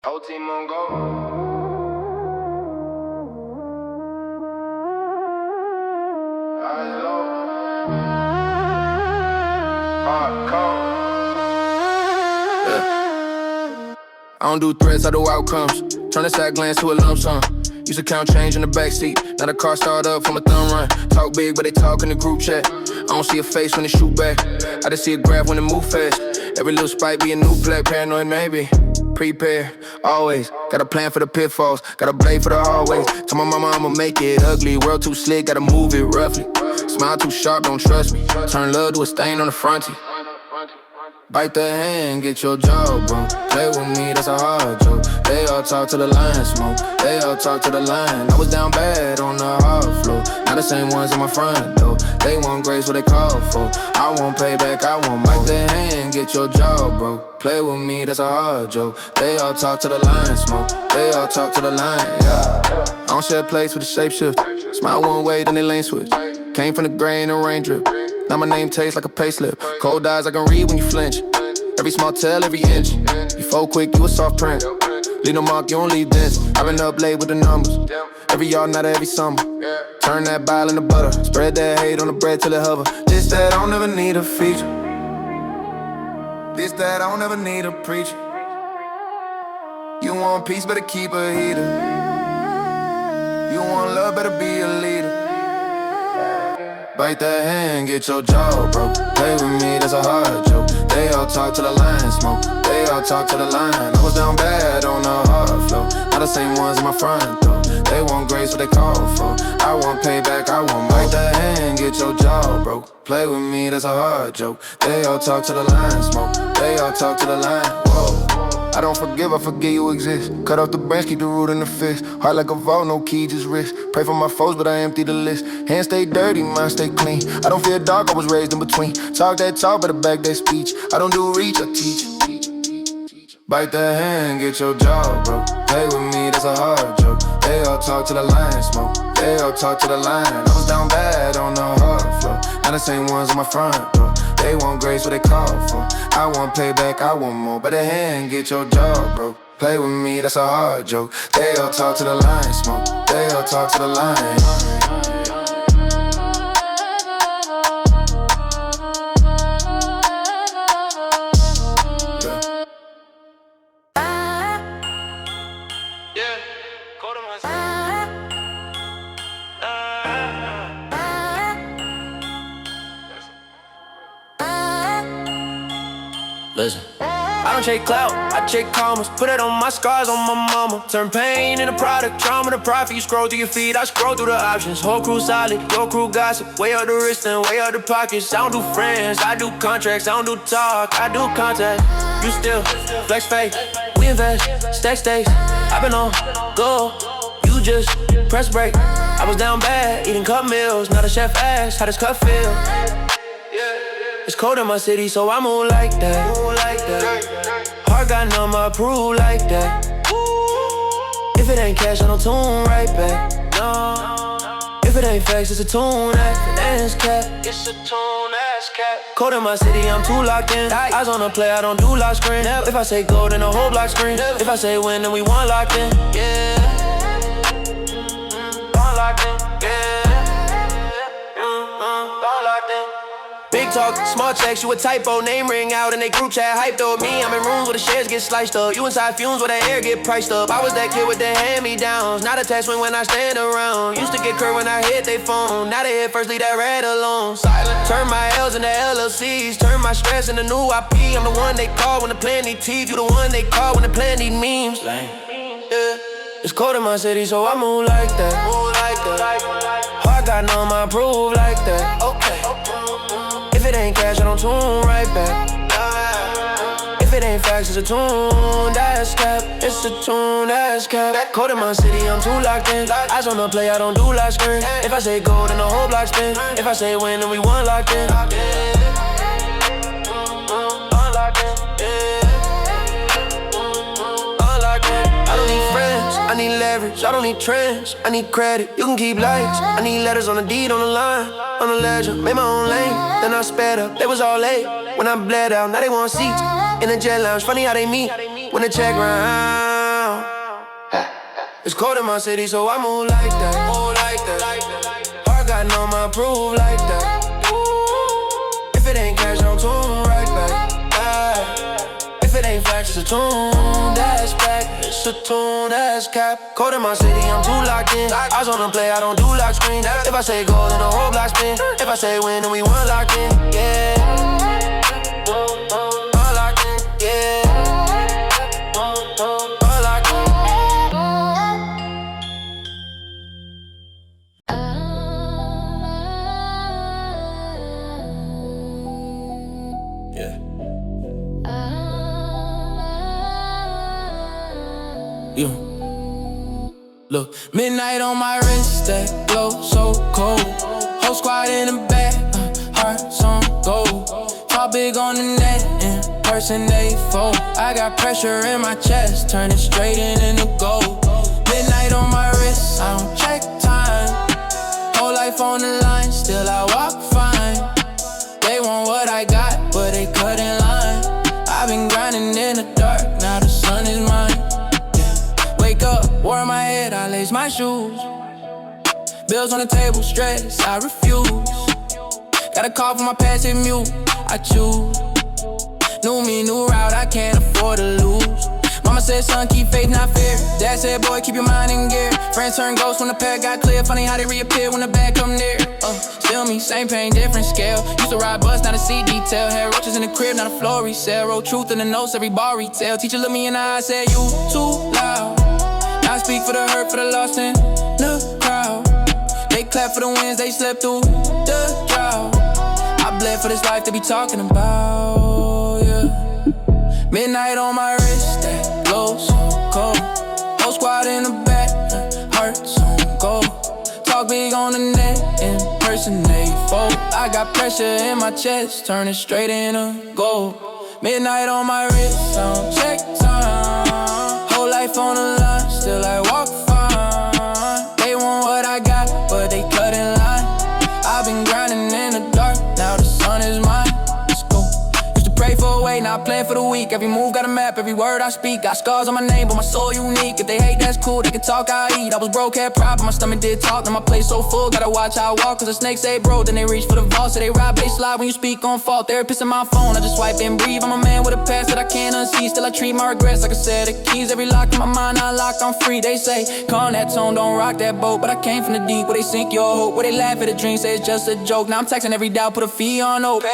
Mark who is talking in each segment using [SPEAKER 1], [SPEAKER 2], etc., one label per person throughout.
[SPEAKER 1] Whole team on go. Eyes low. Hard cold. Yeah. I don't do threats, I do outcomes. Turn a side glance to a lump sum. Used to count change in the backseat. Now the car start up from a thumb run. Talk big, but they talk in the group chat. I don't see a face when they shoot back. I just see a graph when they move fast. Every little spike be a new flag. Paranoid maybe. Prepare, always. Got a plan for the pitfalls. Got a blade for the hallways. Tell my mama I'ma make it ugly. World too slick, gotta move it roughly. Smile too sharp, don't trust me. Turn love to a stain on the frontie. Bite the hand, get your job, bro. Play with me, that's a hard joke. They all talk to the line, smoke. They all talk to the line. I was down bad on the hard floor. Not the same ones in my front, though. They want grace, what they call for. I want payback, I want bite the hand, get your job, bro. Play with me, that's a hard joke. They all talk to the line, smoke. They all talk to the line, yeah. I don't share place with a shapeshift. Smile one way, then they lane switch. Came from the grain and rain drip. Now my name tastes like a payslip. Cold eyes I can read when you flinch. Every small tell, every inch. You fold quick, you a soft print. Leave no mark, you don't leave dents. I've been up late with the numbers. Every yard, not every summer. Turn that bile into butter. Spread that hate on the bread till it hover. This that I don't ever need a feature. This that I don't ever need a preacher. You want peace, better keep a heater. You want love, better be a leader. Bite that hand, get your jaw, bro. Play with me, that's a hard joke. They all talk to the line, smoke. They all talk to the line. I was down bad on the hard flow. Not the same ones in my front, though. They want grace, what they call for. I want payback, I want bite that hand, get your jaw, bro. Play with me, that's a hard joke. They all talk to the line, smoke. They all talk to the line, whoa. I don't forgive, I forget you exist. Cut off the branch, keep the root in the fist. Heart like a vault, no key, just wrist. Pray for my foes, but I empty the list. Hands stay dirty, mind stay clean. I don't fear dark, I was raised in between. Talk that talk, better back that speech. I don't do reach, I teach. Bite that hand, get your jaw, bro. Play with me, that's a hard joke. They all talk to the line, smoke. They all talk to the line. I was down bad on the hard flow. Not the same ones in my front, though. They want grace, what they call for. I want payback, I want more. But the hand, get your jaw, bro. Play with me, that's a hard joke. They all talk to the line, smoke. They all talk to the line.
[SPEAKER 2] Listen, I don't chase clout, I chase commas. Put it on my scars, on my mama. Turn pain into product, trauma to profit. You scroll through your feed, I scroll through the options. Whole crew solid, your crew gossip. Way up the wrist and way up the pockets. I don't do friends, I do contracts. I don't do talk, I do contact. You still flex fake, we invest, stack stakes. I been on go, you just press break. I was down bad, eating cup meals. Now the chef asked, how does cut feel? It's cold in my city, so I move like that. Heart got numb, I approve like that. If it ain't cash, I don't tune right back. No. If it ain't facts, it's a tune ass cap. It's a tune ass cap. Cold in my city, I'm too locked in. Eyes on the play, I don't do lock screen. If I say go, then the whole block screen. If I say win, then we won locked in. Yeah. Won locked in. Yeah. Won locked in. Big talk, small checks, you a typo. Name ring out and they group chat hyped up. Me, I'm in rooms where the shares get sliced up. You inside fumes where the air get priced up. I was that kid with the hand-me-downs. Not a test when I stand around. Used to get curved when I hit they phone. Now they hit first, leave that red alone. Silent. Turn my L's into LLCs. Turn my stress into new IP. I'm the one they call when the plan need teeth. You the one they call when the plan need memes. Yeah. It's cold in my city, so I move like that. Heart got numb, I approve like that. Okay. If it ain't cash, I don't tune right back. If it ain't facts, it's a tune, that's cap. It's a tune, that's cap. That cold in my city, I'm too locked in. Eyes on the play, I don't do lock screen. If I say go, then the whole block spin. If I say win, then we won locked in. Unlocked in, unlocked in. I don't need friends, I need leverage. I don't need trends, I need credit. You can keep likes, I need letters on the deed, on the line. On the ledger, made my own lane. Then I sped up, they was all late. When I bled out, now they want seats in the jet lounge, funny how they meet. When the check round It's cold in my city, so I move like that. Move like that. Heart got numb, I prove like that. If it ain't cash, I'm tune right back. If it ain't facts, it's a tune that's back. It's a tune that's cap. Cold in my city, I'm too locked in. Eyes on the play, I don't do lock screen. If I say go, then the whole block spin. If I say win, then we one locked in. Yeah. All locked in, yeah. All locked in. Yeah. Look, midnight on my wrist, that glow so cold. Whole squad in the back, hearts on gold. Talk big on the net, in person they fold. I got pressure in my chest, turning straight into gold. Midnight on my wrist, I don't check time. Whole life on the line, still I walk fine. They want what I got, but they cut in line. I've been grinding in the dark, now the sun is mine. Wake up, war in my head, I lace my shoes. Bills on the table, stress, I refuse. Got a call from my past, hit mute, I choose. New me, new route, I can't afford to lose. Mama said, son, keep faith, not fear. Dad said, boy, keep your mind in gear. Friends turn ghosts when the path got clear. Funny how they reappear when the bag come near. Still me, same pain, different scale. Used to ride bus, not a see detail. Had roaches in the crib, not a floor resale. Wrote truth in the notes, every bar retail. Teacher looked me in the eye, said, you too loud. I speak for the hurt, for the lost in the crowd. They clap for the wins, they slept through the drought. I bled for this life they be talking about, yeah. Midnight on my wrist, that glow so cold. Whole squad in the back, hearts on gold. Talk big on the net, in person they fold. I got pressure in my chest, turning straight into gold. Midnight on my wrist, I don't check time. Whole life on the line, still I walk fine. They want what I got, but they cut in line. I've been grinding in the dark, now the sun is mine. Let's go. Used to pray for a way, now I plan for the week. Every move got a map, every word I speak. Got scars on my name, but my soul unique. If they hate, that's cool, they can talk, I eat. I was broke, had pride, but my stomach did talk. Now my plate so full, gotta watch how I walk. Cause the snakes say bro, then they reach for the vault. So they ride, they slide when you speak on fault. Therapist in my phone, I just swipe and breathe. I'm a man with a past that I can't unsee. Still I treat my regrets like I said, the keys. Every lock in my mind, I lock, I'm free. They say, calm that tone, don't rock that boat. But I came from the deep, where they sink your hope. Where they laugh at the dream, say it's just a joke. Now I'm texting every doubt, put a fee on hope.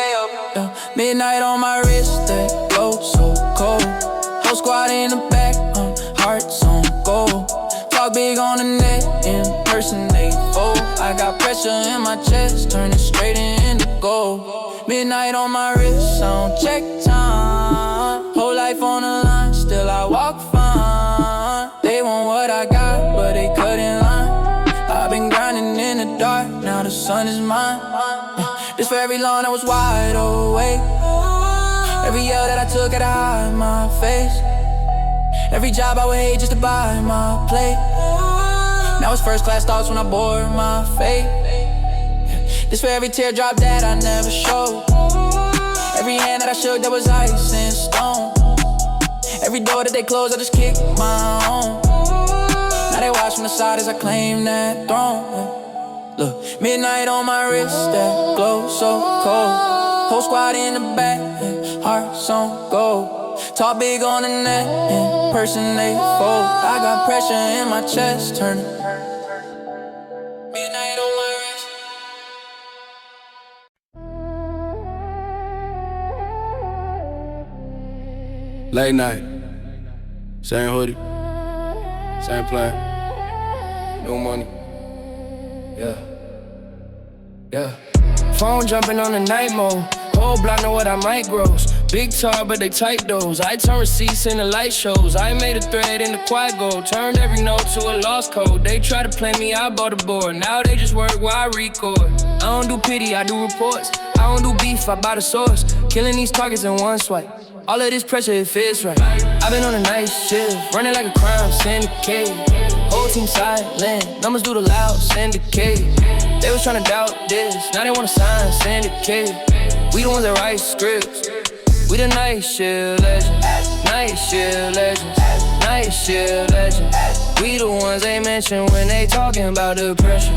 [SPEAKER 2] Midnight on my wrist, that glow so cold. Whole squad in the back, hearts on gold. Talk big on the net, in person they fold. I got pressure in my chest, turning straight into gold. Midnight on my wrist, I don't check time. Whole life on the line, still I walk fine. They want what I got, but they cut in line. I've been grinding in the dark, now the sun is mine. This for every lawn I was wide awake. Every L that I took had to hide my face. Every job I would hate just to buy my plate. Now it's first class thoughts when I board my fate. This for every teardrop that I never showed. Every hand that I shook that was ice and stone. Every door that they closed I just kicked my own. Now they watch from the side as I claim that throne. Look, midnight on my wrist, that glow so cold. Whole squad in the back, hearts on gold. Talk big on the net, in person they fold. I got pressure in my chest, turning. Midnight on my wrist.
[SPEAKER 1] Late night, same hoodie, same plan, no money. Yeah. Phone jumping on the night mode. Whole block know what I might gross. Big tar, but they tight those. I turn receipts into light shows. I made a thread in the quad gold. Turned every note to a lost code. They try to play me, I bought a board. Now they just work while I record. I don't do pity, I do reports. I don't do beef, I buy the source. Killing these targets in one swipe. All of this pressure, it feels right. I've been on a night shift, running like a crime syndicate. Whole team silent, numbers do the loud syndicate. They was tryna doubt this, now they wanna sign syndicate. We the ones that write scripts. We the night shift legends, night shift legends, night shift legends.
[SPEAKER 2] We the ones they mention when they talking about depression.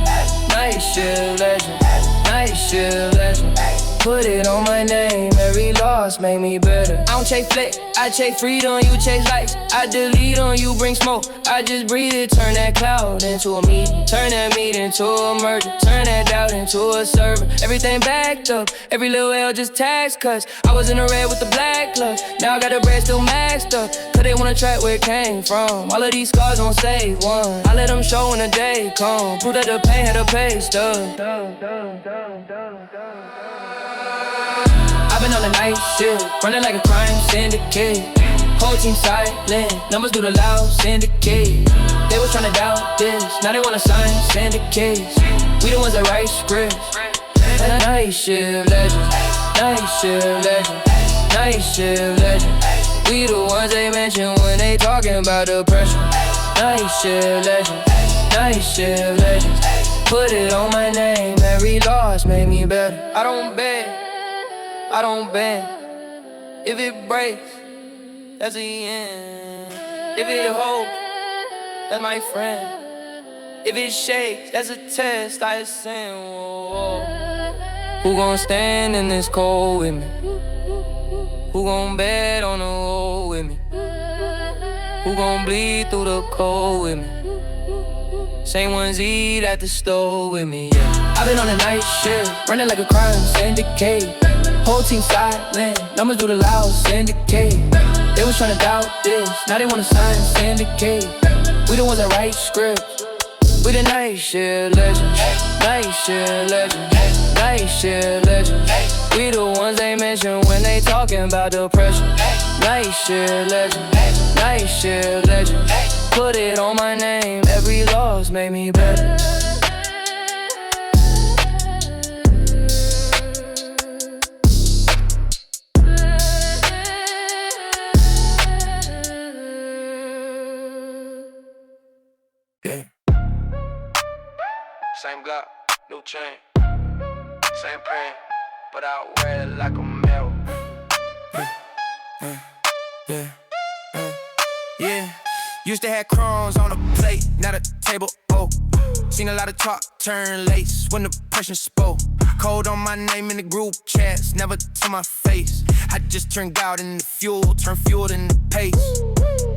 [SPEAKER 2] Night shift legend, night shift legend. Put it on my name, every loss made me better. I don't chase flick, I chase freedom, you chase lights. I delete on you, bring smoke. I just breathe it, turn that cloud into a meeting. Turn that meeting into a merger. Turn that doubt into a server. Everything backed up, every little L just tax cuts. I was in the red with the black clutch. Now I got the bread still maxed up. Cause they wanna track where it came from. All of these scars don't save one. I let them show when the day come. Prove that the pain had a pay stub. I've been on the night shift, running like a crime syndicate. Whole team silent, numbers do the loud syndicate. They was tryna doubt this, now they wanna sign syndicates. We the ones that write scripts. Night shift legend, night shift legend, night shift legend. We the ones they mention when they talking about depression. Night shift legend, night shift legend. Put it on my name, every loss made me better. I don't beg, I don't bend. If it breaks, that's the end. If it holds, that's my friend. If it shakes, that's a test I ascend. Whoa. Who gon' stand in this cold with me? Who gon' bet on the road with me? Who gon' bleed through the cold with me? Same ones eat at the store with me, yeah. I've been on a night shift, running like a crime syndicate. Whole team silent, numbers do the loud syndicate. They was tryna doubt this, now they wanna sign syndicate. We the ones that write scripts. We the night shift legends, night shift legends, night shift legends. We the ones they mention when they talking about depression. Night shift legend, night shift legend. Put it on my name, every loss made me better.
[SPEAKER 1] Yeah. Same Glock, new chain, same pain, but I wear it like a male. Yeah. Used to have crumbs on the plate, now the table, oh. Seen a lot of talk turn lace when the person spoke. Cold on my name in the group chats, never to my face. I just turned gout into fuel, turn fuel into pace.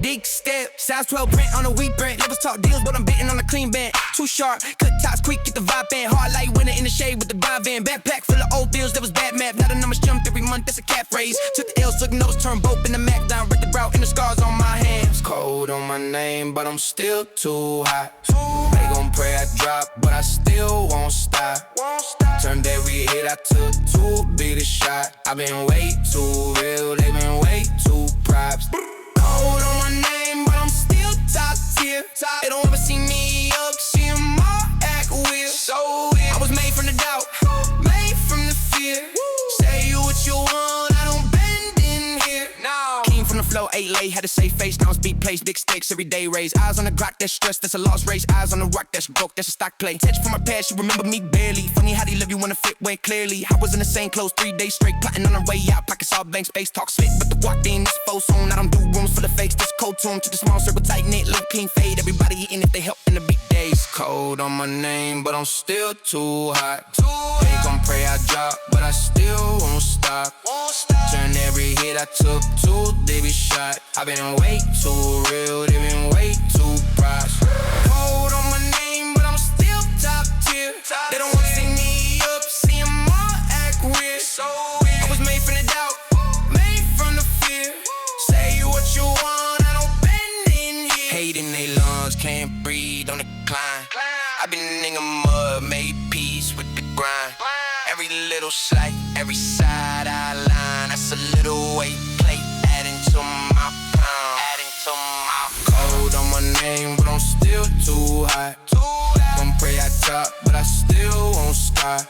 [SPEAKER 1] Big step, size 12 print on a wheat print. Levels talk deals, but I'm betting on a clean band. Too sharp, cut tops quick, get the vibe band. Hard light winner in the shade with the vibe van. Backpack full of old bills, that was bad map. Now the numbers jumped every month, that's a cat phrase. Took the L's, took notes, turned both in the Mac down. Read the route and the scars on my hands. Cold on my name, but I'm still too hot. They gon' pray I drop, but I still won't stop. Turned every hit I took to be the shot. I've been way too real, they been way too props. Cold on my name, but I'm still top tier. They don't ever see me up, see them all act weird. So weird. I was made from the doubt, made from the fear. Say you what you want, I don't bend in here. No. Came from the flow, ate late, had a safe face. Now it's beat place, big stakes, every day raise. Eyes on the Glock, that's stress, that's a lost race. Eyes on the rock, that's broke, that's a stock play. Touch from my past, you remember me barely. Funny how they live, you wanna fit way clearly. I was in the same clothes 3 days straight, plotting on the way out. Pockets all blank, space talk slick, but the walk in this full zone. I don't do rooms full of fakes, this cold tune to the small circle, tight knit, low clean fade. Everybody eating if they help in the big days. Cold on my name, but I'm still too hot. They gon' pray I drop, but I still won't stop. Turn every hit I took to they be shot. I've been way too real, they been way too props. Cold on my name, but I'm still top tier. They don't wanna see me up, see them all act weird. So weird. I was made from the doubt, made from the fear. Say what you want, I don't bend in here. Hate in they lungs, can't breathe on the climb. I've been in a mud, made peace with the grind. Every little slight, every side I line, that's a little weight plate, adding to my pound, adding to my cold on my name, but I'm still too hot. Don't pray I top, but I still won't stop.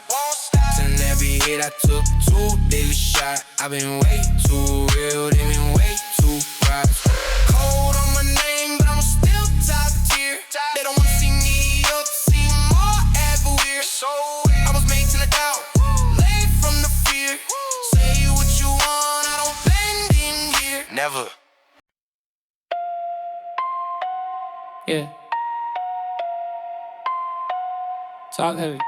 [SPEAKER 1] Turn every hit I took to daily shot. I've been way too real, they been way too props. Cold on my name, but I'm still top tier. They don't wanna see me up, see more act weird. So I was made to the doubt, laid from the fear. Say what you want, I don't bend in here. Never.
[SPEAKER 2] Yeah. Talk heavy.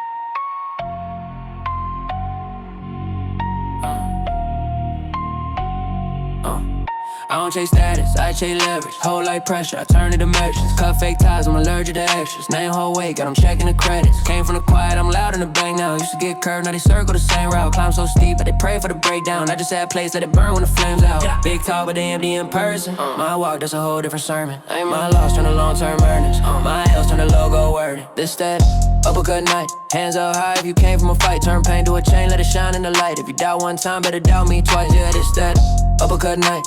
[SPEAKER 2] I don't chase status, I chase leverage. Whole life pressure, I turn it to measures. Cut fake ties, I'm allergic to extras. Name whole weight, got them checking the credits. Came from the quiet, I'm loud in the bank now. Used to get curved, now they circle the same route. Climb so steep, but they pray for the breakdown. I just had place, let it burn when the flames out. Big talk, but they empty in person. My walk, that's a whole different sermon. My loss turn to long-term earnings. My L's turn to logo wording. This, that, uppercut night. Hands up high if you came from a fight. Turn pain to a chain, let it shine in the light. If you doubt one time, better doubt me twice. Yeah, this, that, uppercut night.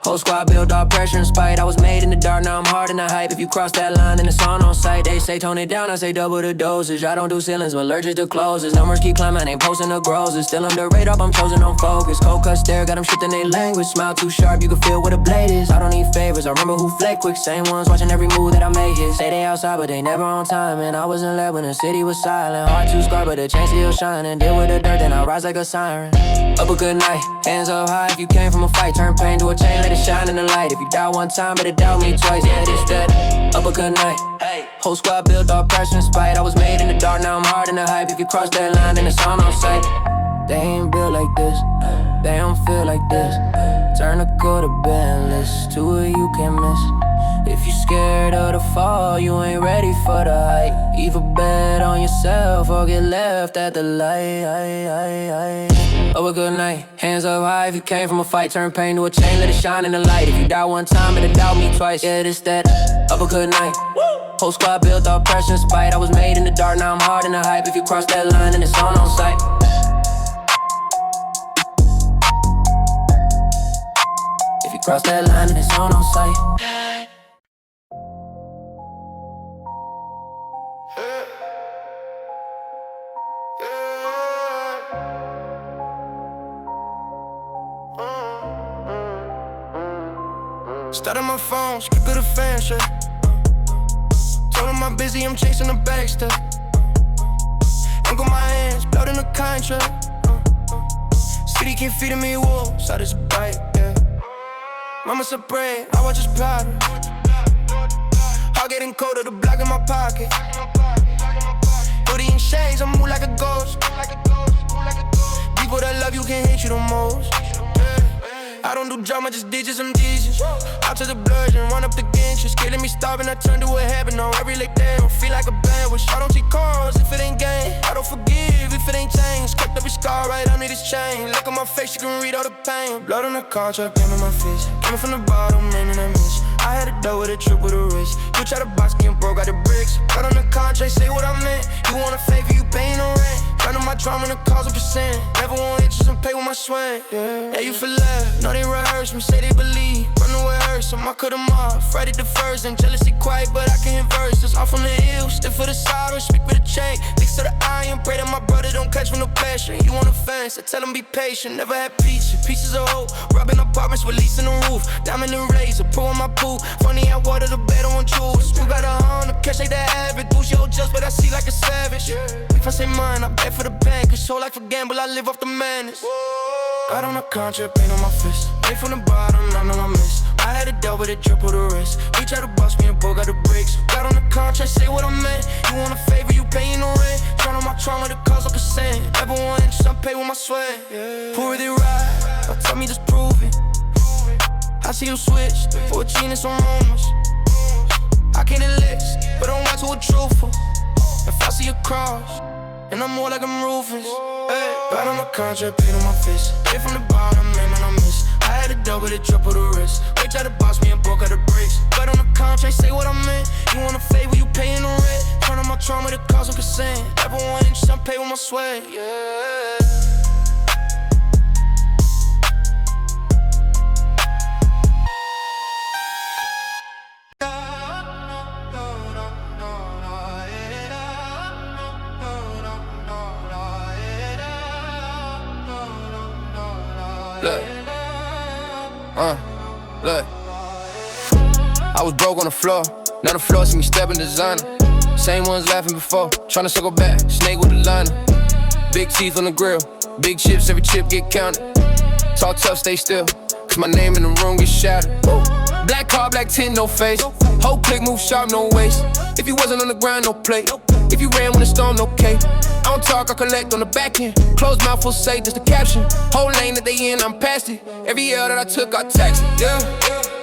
[SPEAKER 2] Whole squad build all pressure and spite. I was made in the dark, now I'm hard in the hype. If you cross that line, then it's on sight. They say tone it down, I say double the dosage. I don't do ceilings, I'm allergic to closes. Numbers keep climbing, ain't posting the grosses. Still under radar, I'm chosen on focus. Cold cut stare, got them shifting their language. Smile too sharp, you can feel where the blade is. I don't need favors, I remember who flake quick. Same ones watching every move that I make hit. Say they outside, but they never on time. And I wasn't led when the city was silent. Heart too scarred, but the chain still shining. Deal with the dirt, then I rise like a siren. Up a good night, hands up high if you came from a fight. Turn pain to a chain, let it shine in the light. If you doubt one time, better doubt me twice. Yeah, this, that, up a good night. Whole squad built all pressure and spite. I was made in the dark, now I'm hard in the hype. If you cross that line, then it's on sight. They ain't built like this, they don't feel like this. Turn a quarter bandless, two of you can't miss. If you scared of the fall, you ain't ready for the height. Either bet on yourself or get left at the light. Oh, a good night, hands up high if you came from a fight. Turn pain to a chain, let it shine in the light. If you doubt one time, better doubt me twice. Yeah, this, that, up a good night. Whole squad built all pressure and spite. I was made in the dark, now I'm hard in the hype. If you cross that line, then it's on sight. If you cross that line, then it's on sight.
[SPEAKER 1] Started my phone, skip to the fan shit. Told him I'm busy, I'm chasing the bag stuff. Angle my hands, blood in the contract. City keep feeding me wolves, so this a bite, yeah. Mama said pray, I watch his powder. Heart getting colder, the block in my pocket. Hoodie and shades, I move like a ghost. People that love you can't hate you the most. I don't do drama, just digits, I'm Jesus. Out to the blood and run up the gangsters. Killing me starving, I turn to a habit. On every leg damn, I feel like a bandwidth. I don't see cars if it ain't game. I don't forgive if it ain't changed. Kept every scar right under this chain. Look at my face, you can read all the pain. Blood on the contract, pain in my face. Came from the bottom, man, and I miss. I had a dough with a trip with a wrist. You try to box me and broke out the bricks. Blood on the contract, say what I meant. You want a favor, you paying no rent. Turn my trauma to cause a percent. Never want itches and pay with my swing. Yeah, you feel love. No, they rehearse me, say they believe. Run away hurt, so I cut them off. Friday the first, and jealousy quiet, but I can hit verses. Off on the hill, stiff for the sorrow, speak with a chain. Fix to the iron, pray that my brother don't catch me no passion. You on the fence, I tell him be patient. Never had pieces of hope. Rubbing apartments with leasing the roof. Diamond and razor, pro on my pool. Funny, I water the bed on jewels. We got a Honda, cash like that habit. Boost your just, but I see like a savage. If I say mine, I bet for the bank. Cause show like for gamble, I live off the madness. Got on a contract, paint on my fist. Made from the bottom, I know I miss. I had a deal with a drip of the wrist. He tried to bust me and broke out the bricks. Got on the contract, say what I meant. You want a favor, you paying no rent. Turn on my trauma to cause a percent. Ever want interest, I pay with my sweat. Pour it right, don't tell me just prove it. I see you switch, 14 and some rumors. I can't enlist, but I'm watching with truthful. If I see a cross, and I'm more like I'm Rufus. Right on the contract, paint on my fist. Hit from the bottom, man, I miss. I had a dough with a drip of the wrist. They tried to box me and broke out the bricks. Right on the contract, say what I meant. You want a favor, you paying no rent. Turn on my trauma to cause a percent. Ever want interest, I pay with my sweat. Yeah. Look, I was broke on the floor. Now the floor see me stepping designer. Same ones laughing before, tryna circle back, snake with the liner. Big teeth on the grill, big chips, every chip get counted. Talk tough, stay still, cause my name in the room get shouted. Black car, black tint, no face. Whole click move sharp, no waist. If you wasn't on the ground, no plate. If you ran when the storm, no cape. I don't talk, I collect on the back end. Closed mouth, full say, just the caption. Whole lane that they in, I'm past it. Every L that I took, I taxed it, yeah.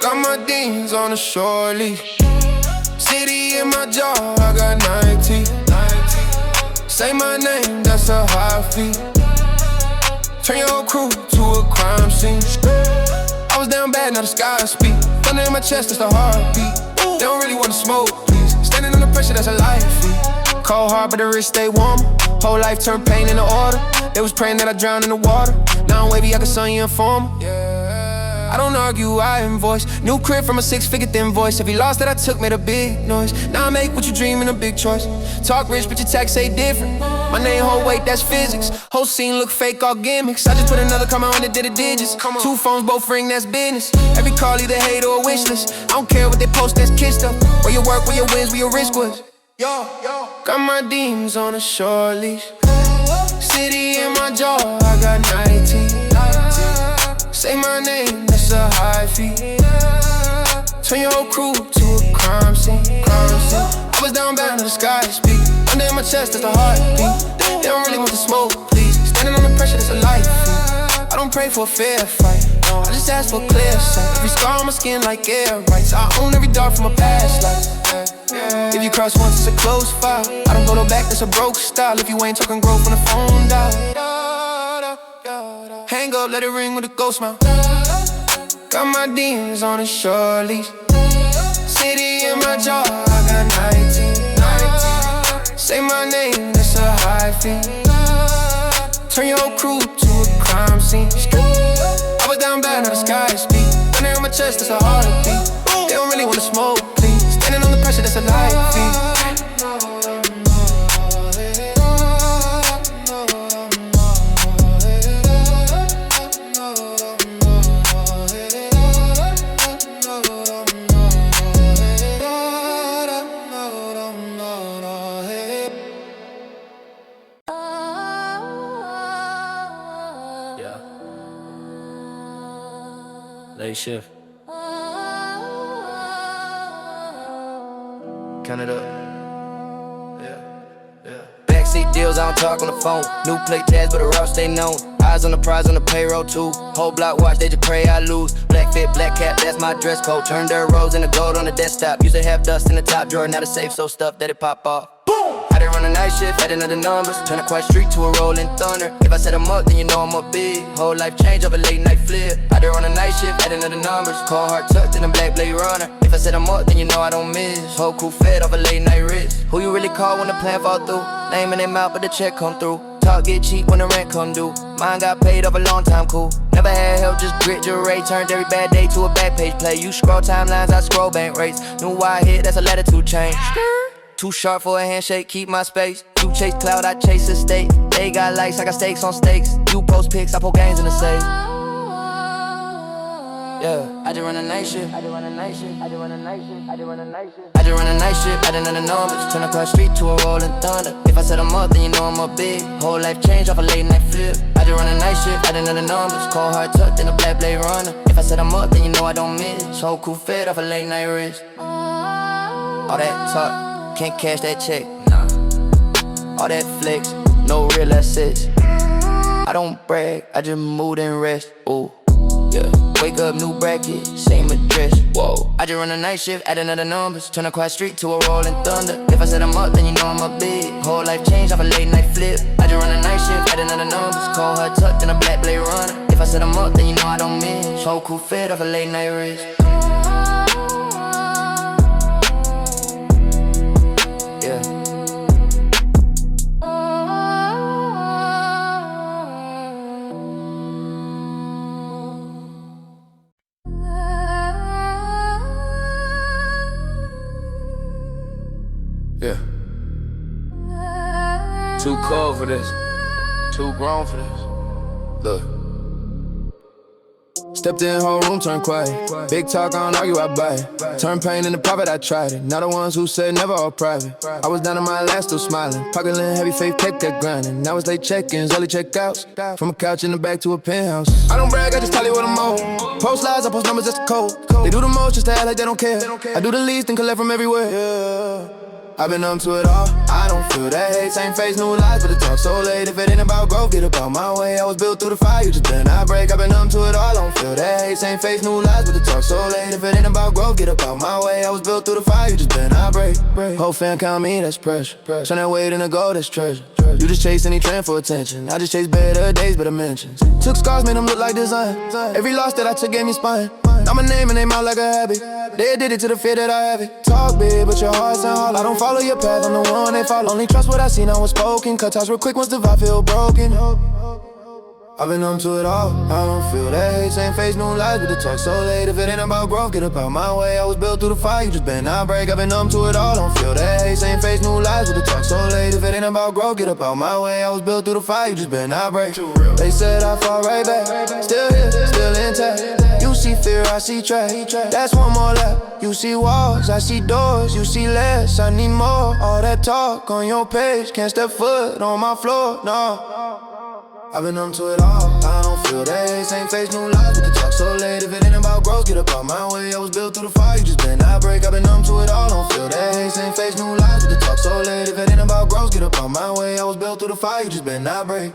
[SPEAKER 1] Got my demons on a short leash. City in my jaw, I got 90. Say my name, that's a high fee. Turn your whole crew to a crime scene. I was down bad, now the sky speak. Thunder in my chest, that's the heartbeat. They don't really wanna smoke, please. Standing under pressure, that's a life fee. Cold hard, but the wrist stay warm. Whole life turned pain into order. They was praying that I drown in the water. Now I'm wavy, I can sun you informer. I don't argue, I invoice. New crib from a 6-figure thin voice. Every loss that I took made a big noise. Now I make what you dream in a big choice. Talk rich, but your tax say different. My name hold weight, that's physics. Whole scene look fake, all gimmicks. I just put another comma on it, did the digits. 2 phones, both ring, that's business. Every call either hate or a wish list. I don't care what they post, that's kissed up. Where your work, where your wins, where your risk was. Got my demons on a short leash. City in my jaw, I got 19. Say my name, that's a high fee. Turn your whole crew to a crime scene. I was down bad, now the sky speak. Under in my chest, that's the heartbeat. They don't really want to smoke, please. Standing under pressure, that's a life fee. I don't pray for a fair fight, no, I just ask for a clear sight. Every scar on my skin like air rights. I own every dart from a past life. If you cross once, it's a close file. I don't go no back, that's a broke style. If you ain't talking growth when the phone dial. Hang up, let it ring with a ghost smile. Got my demons on a short leash. City in my jaw, I got 19. Say my name, that's a high fee. Turn your whole crew to a crime scene. I was down bad, now the sky speak. Thunder in my chest, that's a heartbeat. They don't really wanna smoke, please. Standing under pressure, that's a life fee.
[SPEAKER 2] Late shift. Count it up. Backseat deals, I don't talk on the phone. New plate tags, but the route stay known. Eyes on the prize, on the payroll too. Whole block watch, they just pray I lose. Black fit, black cap, that's my dress code. Turn dirt roads into gold on the desktop. Used to have dust in the top drawer, now the safe so stuffed that it pop off. I done run a night shift, adding other numbers. Turn a quiet street to a rolling thunder. If I set them up, then you know I'm up big. Whole life change of a late night flip. I done run a night shift, adding other numbers. Cold heart tucked in a black blade runner. If I set them up, then you know I don't miss. Whole crew fed off a late night risk. Who you really call when the plan fall through? Name in their mouth, but the check come through. Talk get cheap when the rent come due. Mine got paid off a long time, cool. Never had help, just grit, jewelry. Turned every bad day to a back page play. You scroll timelines, I scroll bank rates. New wide hit, that's a latitude change. Too sharp for a handshake, keep my space. You chase cloud, I chase a state. They got likes, I got stakes on stakes. You post pics, I post games in the safe. Yeah, I just run a night shift. I just run a night shift. I just run a night shift. I just run a night shift. I just run a night shift. I done the numbers. Turn across street to a rolling thunder. If I set them up, then you know I'm up big. Whole life change off a late night flip. I just run a night shift. I done the numbers. Cold heart tucked in a black blade runner. If I set them up, then you know I don't miss. Whole crew fed off a late night risk. All that talk, can't cash that check. Nah. All that flex, no real assets. I don't brag, I just move and rest. Ooh, yeah. Wake up, new bracket, same address. Whoa. I just run a night shift, add another numbers. Turn a quiet street to a rolling thunder. If I set them up, then you know I'm up big. Whole life change off a late night flip. I just run a night shift, add another numbers. Cold heart tucked in a black blade runner. If I set them up, then you know I don't miss. Whole crew fed off a late night risk. Yeah.
[SPEAKER 1] Yeah. Too cold for this. Too grown for this. Look. Stepped in, whole room turned quiet. Big talk, I don't argue, I buy it. Turn pain into profit, I tried it. Not the ones who said never all private. I was down to my last, still smiling. Pocket in heavy faith, kept that grinding. Now it's late check-ins, early check-outs. From a couch in the back to a penthouse. I don't brag, I just tally what I'm on. Post lies, I post numbers, that's the code. They do the most just to act like they don't care. I do the least and collect from everywhere. Yeah. I've been numb to it all. I don't feel that hate, same face, new lies, but it talk so late. If it ain't about growth, get about my way. I was built through the fire, you just better not break. I've been numb to it all. I don't feel that hate, same face, new lies, but it talk so late. If it ain't about growth, get about my way. I was built through the fire, you just better not break. Whole fan count me, that's pressure. Turn that weight into gold, that's treasure. You just chase any trend for attention. I just chase better days, better mentions. Took scars, made them look like design. Every loss that I took gave me spine. Now my name and name out like a habit. They addicted to the fear that I have it. Talk big, but your heart's in hollow. I don't follow your path, I'm the one they follow. Only trust what I see, now it's spoken. Cut ties real quick once the vibe feel broken. I've been numb to it all. I don't feel that hate, same face, new lies, but the talk so late. If it ain't about growth, get about my way. I was built through the fire, you just better not break. I've been numb to it all. Don't feel that hate, same face, new lies, but the talk so late. If it ain't about growth, get about my way. I was built through the fire, you just better not break. They said I fall right back, still here, still intact. You see fear, I see track. That's one more lap. You see walls, I see doors. You see less, I need more. All that talk on your page, can't step foot on my floor, no. I've been numb to it all. I don't feel that hate, same face, new lies, but the talk so late. If it ain't about growth, get about my way. I was built through the fire, you just better not break. I've been numb to it all. Don't feel that hate, same face, new lies, but the talk so late. If it ain't about growth, get about my way. I was built through the fire, you just better not break.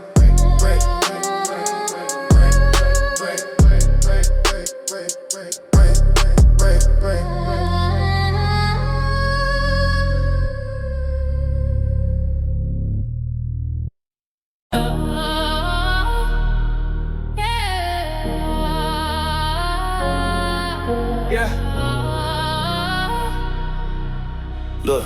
[SPEAKER 1] Look,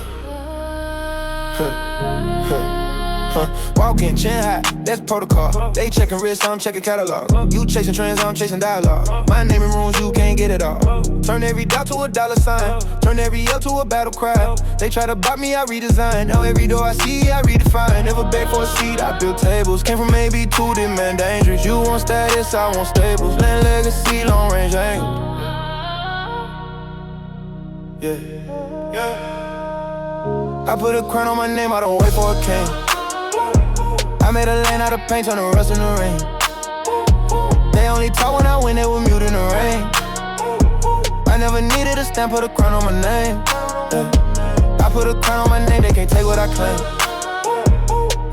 [SPEAKER 1] walking chin high, that's protocol. They checking wrists, I'm checking catalog. You chasing trends, I'm chasing dialogue. My name in rooms, you can't get it all. Turn every dot to a dollar sign, turn every L to a battle cry. They try to bop me, I redesign. Now every door I see, I redefine. Never beg for a seat, I build tables. Came from AB to the man dangerous. You want status, I want staples. Land legacy, long range angle. Yeah. I put a crown on my name, I don't wait for a king. I made a lane out of paint, turn the rust in the rain. They only talk when I win, they were mute in the rain. I never needed a stamp, put a crown on my name. I put a crown on my name, they can't take what I claim.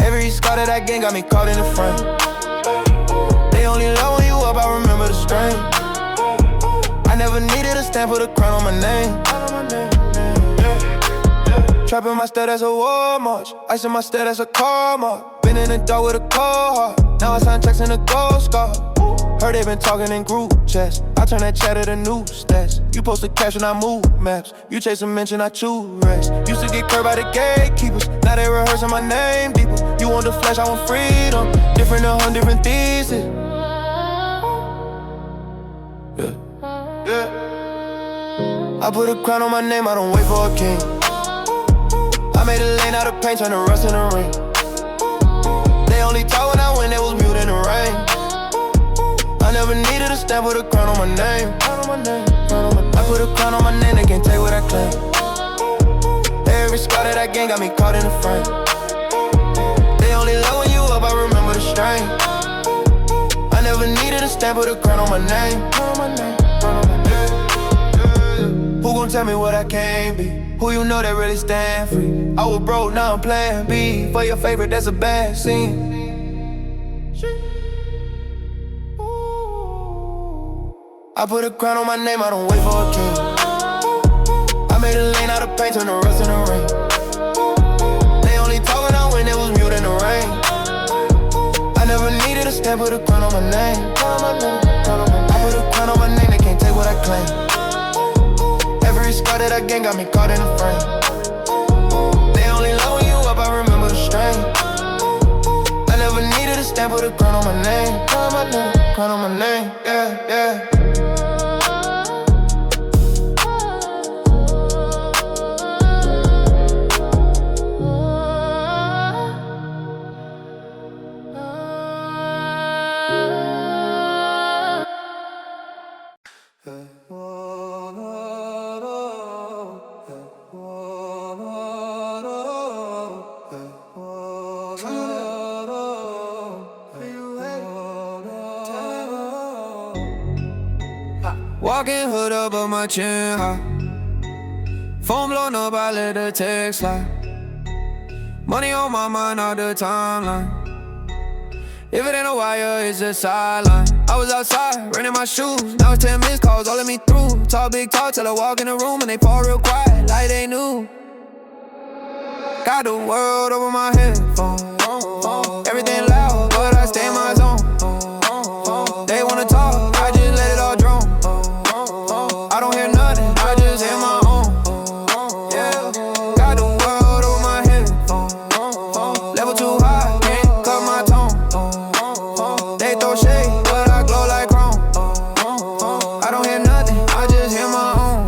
[SPEAKER 1] Every scar that I gain got me caught in the frame. They only love when you up, I remember the strain. I never needed a stamp, put a crown on my name. Trapping my stat as a war march. Ice in my stat as a car mark. Been in the dark with a cold heart. Now I sign checks in a gold scar. Heard they been talking in group chats. I turn that chat to new stats. You post a cash when I move maps. You chase a mention, I choose rest. Used to get curved by the gatekeepers. Now they rehearsing my name deeper. You want the flesh, I want freedom. Different than 100 different theses. Yeah. I put a crown on my name, I don't wait for a king. I made a lane out of paint, turn the rust in the rain. They only talk when I win, they was mute in the rain. I never needed a stamp with a crown on my name. I put a crown on my name, they can't take what I claim. Every scar that I gain got me caught in the frame. They only love when you up, I remember the strain. I never needed a stamp with a crown on my name. Who gon' tell me what I can't be? Who you know that really stand free? I was broke, now I'm playing B. For your favorite, that's a bad scene. I put a crown on my name, I don't wait for a king. I made a lane out of paint, turn the rust in the rain. They only talk when I win, they was mute in the rain. I never needed a stamp, put a crown on my name. I put a crown on my name, they can't take what I claim. Every scar that I gain got me caught in the frame. They only love when you up, I remember the strain. I never needed a stamp, put a crown on my name. Crown on my name, yeah. Walking hood up on my chin high.
[SPEAKER 2] Phone blown up, I let the text slide. Money on my mind all the timeline. If it ain't a wire, it's a sideline. I was outside, running my shoes. Now it's 10 missed calls, all let me through. Talk big talk till I walk in the room and they fall real quiet, like they knew. Got the world over my headphones. Everything loud, but I stay in my zone. They wanna talk, I just let it all drone. I don't hear nothing, I just hear my own. Yeah, got the world over my headphones. Level too high, can't cut my tone. They throw shade, but I glow like chrome. I don't hear nothing, I just hear my own.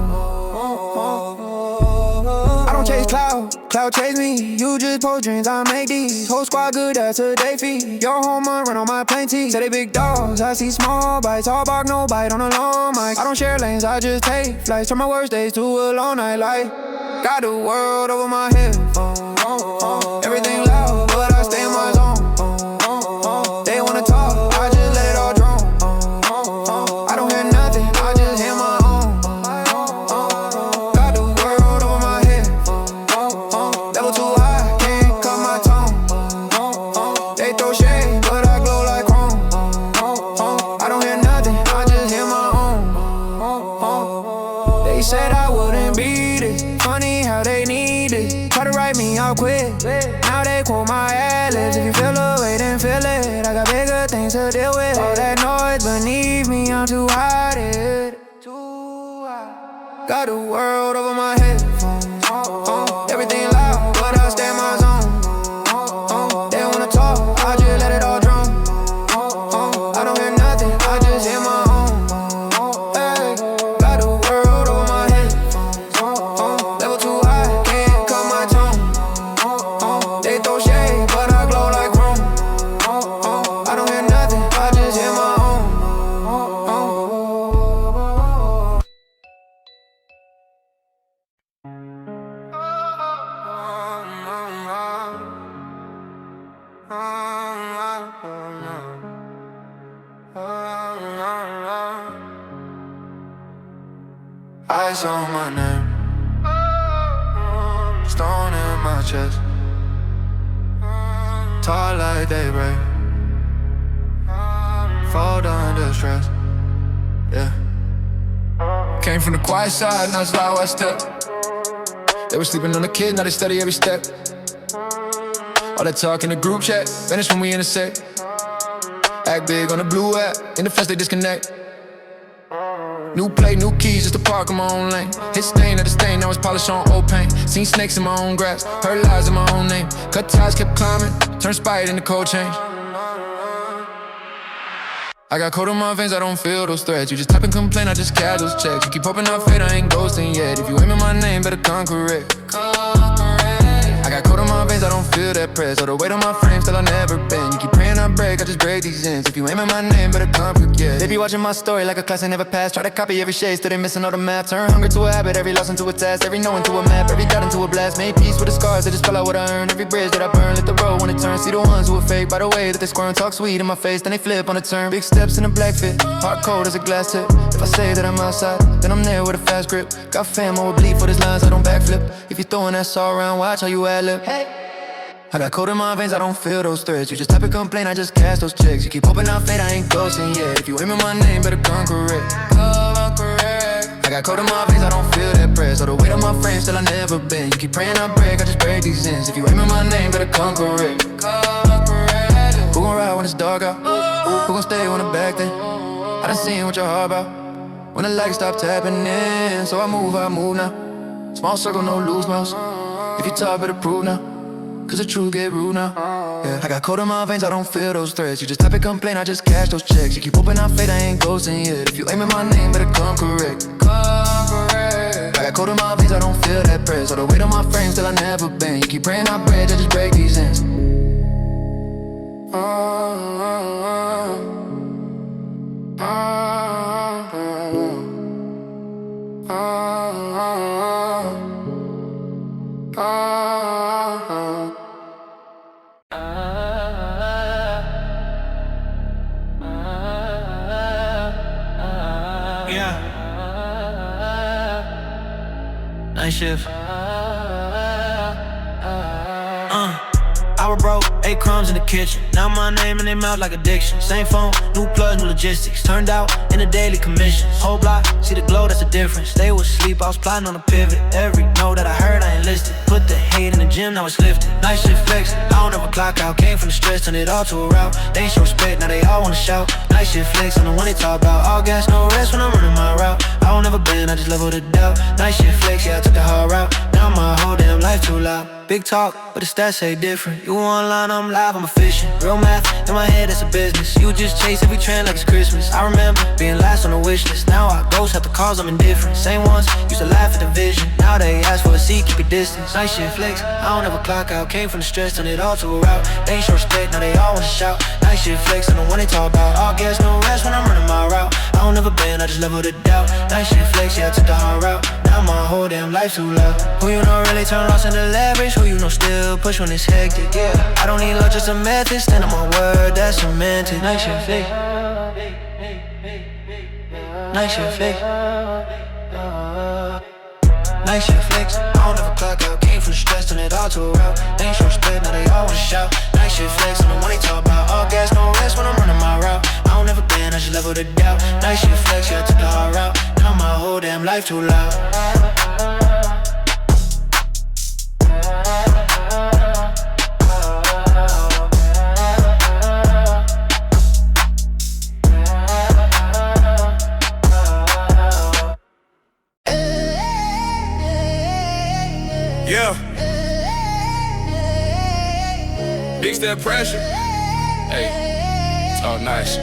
[SPEAKER 2] I don't chase cloud chase me. You just post dreams, I make these. Whole squad good, that's a day fee. Your home run on my plane tee. Say they big dogs, I see small bites. All bark, no bite on a long mic. I don't share lanes, I just take flights. Turn my worst days to a long night light. Got the world over my headphones. Everything loud, but I stay in my zone. They wanna talk, I just let it all drone. I don't hear nothing, I just hear my own. Got the world over my headphones. Level too high, can't cut my tone. They throw shade, but I glow like chrome. I don't hear nothing, I just hear my own. They said I wouldn't beat it. Funny how they need it. Try to write me out quick. Now they quote my ad-libs. If you feel the way, then feel it. I got bigger things to deal with. All that noise beneath me, I'm too hot it. Got the world over my headphones. Everything loud, but I stay in my zone. They wanna talk, I just let it all drone. I don't hear nothing, I just hear my own. Hey, got the world over my headphones. Level too high, can't cut my tone. They throw shade, but I glow like chrome. I don't hear nothing, I just hear my own. Eyes on my name, stone in my chest, tall like daybreak, fall under stress. Yeah. Came from the quiet side, now it's loud I step. They were sleeping on the kid, now they study every step. All that talk in the group chat, vanish when we intersect. Act big on the blue app, in the fence they disconnect. New plate, new keys, just to park in my own lane. Hit stain at the stain, now it's polished on old paint. Seen snakes in my own grass, heard lies in my own name. Cut ties, kept climbing, turned spite into cold change. I got cold in my veins, I don't feel those threats. You just type and complain, I just cash those checks. You keep hoping I fade, I ain't ghosting yet. If you aim at my name, better come correct. I got cold in my veins, I don't feel that press. All the weight on my frame, still I never been. You keep praying I break, I just break these ends. If you aim at my name, better come forget. They be watching my story like a class I never passed. Try to copy every shade, still they missing all the math. Turn hunger to a habit, every loss into a task. Every no into a map, every dot into a blast. Made peace with the scars, I just spell out what I earned. Every bridge that I burn, let the road when it turns. See the ones who are fake by the way that they squirm. Talk sweet in my face, then they flip on a turn. Big steps in a black fit, heart cold as a glass tip. If I say that I'm outside, then I'm there with a fast grip. Got fam, I would bleed for these lines, I don't backflip. If you throwing that saw around, watch how you ad-lib. Hey. I got cold in my veins, I don't feel those threads. You just type and complain, I just cash those checks. You keep hoping I fade, I ain't ghosting yet. If you aim at my name, better come correct. I got cold in my veins, I don't feel that press. All the weight on my frame, still I never been. You keep praying I break, I just break these ends. If you aim at my name, better come correct. Who gon' ride when it's dark out? Who gon' stay on the back then? I done seen what your heart about. When the lights stop tapping in, so I move now. Small circle, no loose mouse. If you talk, better prove now. Cause the truth get rude now. Yeah, I got cold in my veins, I don't feel those threads. You just type and complain, I just cash those checks. You keep hoping I fade, I ain't ghosting yet. If you aim at my name, better come correct. I got cold in my veins, I don't feel that press. All the weight on my frame, still I never been. You keep praying I break, I just break these ends. night shift. I was broke, ate crumbs in the kitchen. Now my name in their mouth like addiction. Same phone, new plugs, new logistics. Turned out in the daily commissions. Whole block, see the glow, that's the difference. They was asleep, I was plotting on a pivot. Every note that I heard, I enlisted. Put the hate in the gym, now it's lifted. Night shift flex, I don't ever clock out. Came from the stress, turned it all to a route. They ain't show respect, now they all wanna shout. Night shift flex, I'm the one they talk about. All gas, no rest when I'm running my route. I don't ever bend, I just leveled it out. Night shift flex, yeah, I took the hard route. Now my whole damn life too loud. Big talk, but the stats say different. You online, I'm live, I'm efficient. Real math, in my head, it's a business. You just chase every trend like it's Christmas. I remember being last on the wish list. Now I ghost, have to cause I'm indifferent. Same ones, used to laugh at the vision. Now they ask for a seat, keep your distance. Night shift flex, I don't ever clock out. Came from the stress, turned it all to a route. They ain't show respect, now they all wanna shout. Night shift flex, I'm the one they talk about. All gas, no rest when I'm running my route. I don't ever bend, I just leveled it out. Night shift flex, yeah, I took the hard route. Now my whole damn life too loud. Who you know really turn loss into leverage? Who you know still push when it's hectic? Yeah, I don't need love, just a method. Stand on my word, that's cemented. Night shift flex. Night shift flex. Night shift flex. I don't ever clock out. Came from the stress, turn it all to a route. They ain't show respect, now they all wanna shout. Night shift flex, I'm the one they talk about. All gas, no rest when I'm running my route. I don't ever bend, I just leveled it out. Night shift flex, yeah, I took the hard route. Now my whole damn life too loud.
[SPEAKER 1] Yeah. Big step pressure. Hey, it's all nice.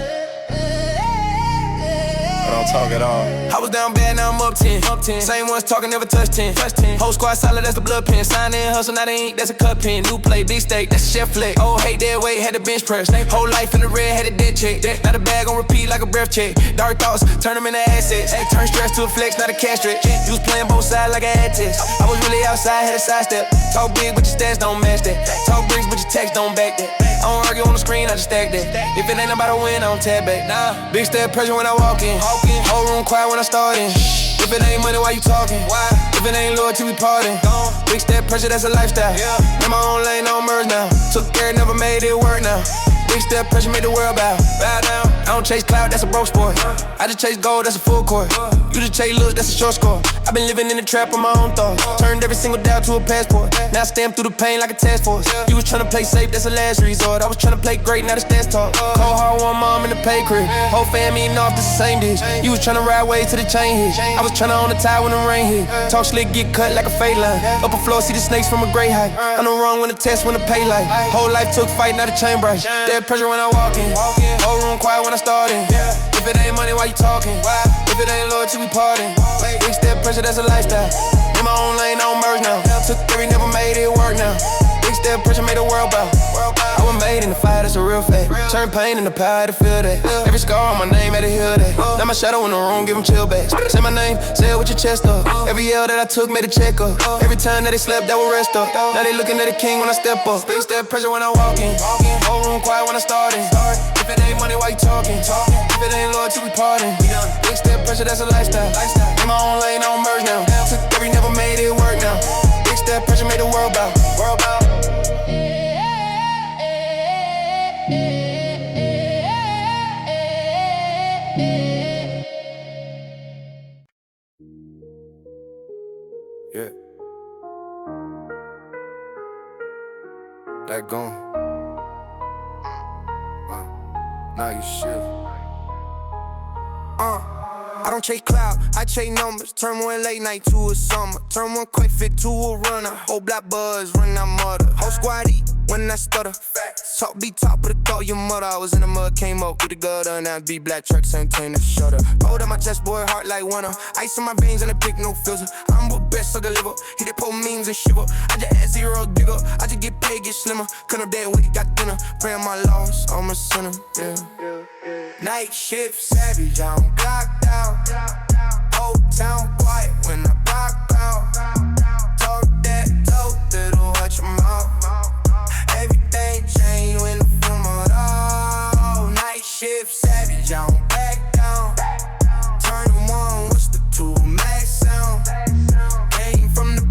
[SPEAKER 1] But don't talk at all. I was down bad, now I'm up 10. Same ones talking, never touch 10. Whole squad solid, that's the blood pen. Sign in, hustle, now they ain't, that's a cut pen. New play, big steak, that's a chef flick. Oh, hate that weight, had a bench press. Whole life in the red, had a dead check. Now the bag on repeat like a breath check. Dark thoughts, turn them into assets. Turn stress to a flex, not a cash stretch. You was playing both sides like a ad test. I was really outside, had a sidestep. Talk big, but your stats don't match that. Talk bricks, but your text don't back that. I don't argue on the screen, I just stack that. If it ain't about to win, I don't tap back. Nah, big step pressure when I walk in. Whole room quiet when I start in. If it ain't money, why you talking? Why? If it ain't loyalty, we parting. Big step pressure, that's a lifestyle. In my own lane, no merge now. Took care, never made it work now. Big step pressure, made the world bow down. I don't chase clout, that's a broke sport. I just chase gold, that's a full court. You just chase looks, that's a short score. I've been living in the trap on my own thoughts. Turned every single doubt to a passport. Now I stamp through the pain like a task force. You was tryna play safe, that's a last resort. I was tryna play great, now the stats talk. Cold hard one mom in the pay crib. Whole fam eating off, this the same dish. You was tryna ride way to the chain hit. I was tryna on the tie when the rain hit. Talk slick, get cut like a fade line. Upper floor, see the snakes from a great height. I know wrong when the test, when the pay light. Whole life took fight, not a chain brush. Dead pressure when I walk in. Whole room quiet when I start in. If it ain't money, why you talking? If it ain't loyalty, we parting. Big step pressure, that's a lifestyle. In my own lane, I don't merge now. Took three, never made it work now. Big step pressure made the world bow. I was made in the fire, that's a real fact. Turn pain into power, to feel that. Every scar on my name, had to heal that. Now my shadow in the room, give them chill backs. Say my name, say it with your chest up. Every L that I took made a check up. Every time that they slept, that would rest up. Now they looking at the king when I step up. Big step pressure when I walk in. Whole room quiet when I start in. If it ain't money, why you talking? If it ain't loyalty, we parting. Big step pressure, that's a lifestyle. In my own lane, I don't merge now. Took every, never made it work now. Big step pressure made the world bow. Yeah. That gone. Now you shift. I don't chase clout, I chase numbers. Turn one late night to a summer. Turn one quick fit to a runner. Whole black buzz, run that mother. Whole squad eat when I stutter. Talk be top of the call your mother. I was in the mud, came up with the gutter. Now be black truck, same thing, the shutter. Hold up my chest, boy, heart like winter. Ice on my veins and I pick no filter. I'm the best of the liver. Hit it, pull memes and shiver. I just add zero digger. I just get paid, get slimmer. Cut up that weight, got thinner. Praying my loss, I'm a sinner, yeah. Night shift savage, I'm blocked out. Whole town quiet when I pop out. Talk that dope, little watch your mouth. Everything changed when the film out. Night shift savage, I don't back down. Turn the one, what's the two max sound? Came from the